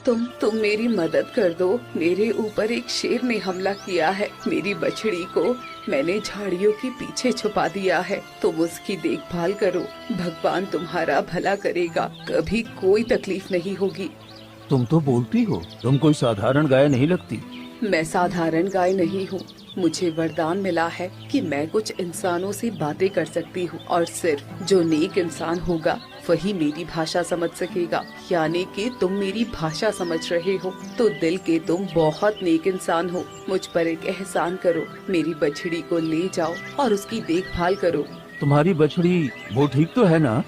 तुम मेरी मदद कर दो। मेरे ऊपर एक शेर ने हमला किया है। मेरी बछड़ी को मैंने झाड़ियों के पीछे छुपा दिया है। तुम उसकी देखभाल करो। भगवान तुम्हारा भला करेगा। कभी कोई तकलीफ नहीं होगी। तुम तो बोलती हो, तुम कोई साधारण गाय नहीं लगती। मैं साधारण गाय नहीं हूँ। मुझे वरदान मिला है कि मैं कुछ इंसानों से बातें कर सकती हूँ और सिर्फ जो नेक इंसान होगा वही मेरी भाषा समझ सकेगा। यानी कि तुम मेरी भाषा समझ रहे हो तो दिल के तुम बहुत नेक इंसान हो। मुझ पर एक एहसान करो, मेरी बछड़ी को ले जाओ और उसकी देखभाल करो। तुम्हारी बछड़ी वो ठीक तो है ना?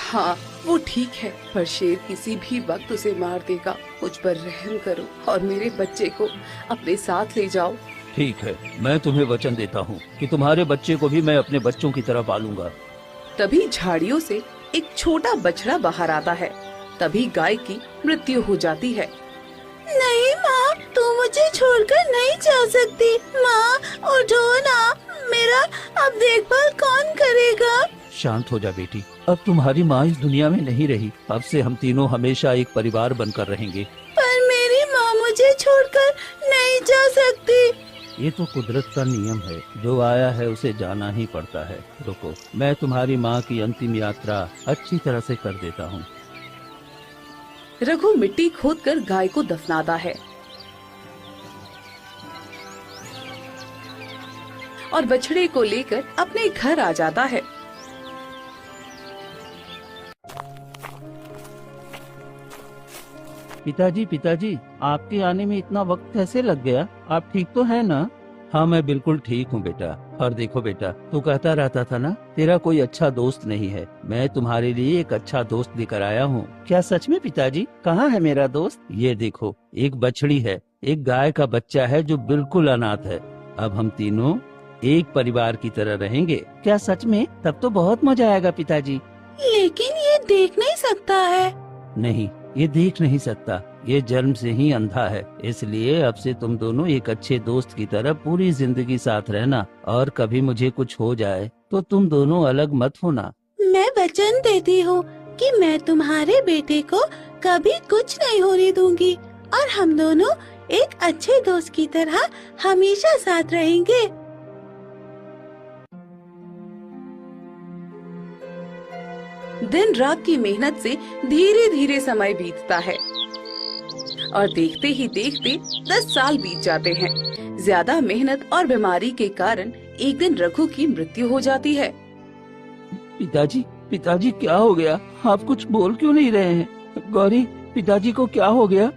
हाँ, वो ठीक है, पर शेर किसी भी वक्त उसे मार देगा। मुझ पर रहम करो और मेरे बच्चे को अपने साथ ले जाओ। ठीक है, मैं तुम्हें वचन देता हूँ कि तुम्हारे बच्चे को भी मैं अपने बच्चों की तरह पालूंगा। तभी झाड़ियों से एक छोटा बछड़ा बाहर आता है। तभी गाय की मृत्यु हो जाती है। नहीं माँ, तू मुझे छोड़कर नहीं जा सकती। माँ उठो ना, मेरा अब देखभाल कौन करेगा? शांत हो जा बेटी, अब तुम्हारी माँ इस दुनिया में नहीं रही। अब से हम तीनों हमेशा एक परिवार बनकर रहेंगे। पर मेरी माँ मुझे छोड़कर नहीं जा सकती। ये तो कुदरत का नियम है, जो आया है उसे जाना ही पड़ता है। रुको, मैं तुम्हारी माँ की अंतिम यात्रा अच्छी तरह से कर देता हूँ। रघु मिट्टी खोदकर गाय को दफनाता है और बछड़े को लेकर अपने घर आ जाता है। पिताजी, पिताजी, आपके आने में इतना वक्त कैसे लग गया? आप ठीक तो है ना? हाँ, मैं बिल्कुल ठीक हूँ बेटा। और देखो बेटा, तू कहता रहता था ना तेरा कोई अच्छा दोस्त नहीं है। मैं तुम्हारे लिए एक अच्छा दोस्त लेकर आया हूँ। क्या सच में पिताजी? कहाँ है मेरा दोस्त? ये देखो, एक बछड़ी है, एक गाय का बच्चा है जो बिल्कुल अनाथ है। अब हम तीनों एक परिवार की तरह रहेंगे। क्या सच में? तब तो बहुत मजा आएगा पिताजी। लेकिन ये देख नहीं सकता है। नहीं, ये देख नहीं सकता, ये जन्म से ही अंधा है। इसलिए अब से तुम दोनों एक अच्छे दोस्त की तरह पूरी जिंदगी साथ रहना, और कभी मुझे कुछ हो जाए तो तुम दोनों अलग मत होना। मैं वचन देती हूँ कि मैं तुम्हारे बेटे को कभी कुछ नहीं होने दूंगी और हम दोनों एक अच्छे दोस्त की तरह हमेशा साथ रहेंगे। दिन रात की मेहनत से धीरे धीरे समय बीतता है और देखते ही देखते 10 साल बीत जाते हैं। ज्यादा मेहनत और बीमारी के कारण एक दिन रघु की मृत्यु हो जाती है। पिताजी, पिताजी क्या हो गया? आप कुछ बोल क्यों नहीं रहे हैं? गौरी, पिताजी को क्या हो गया?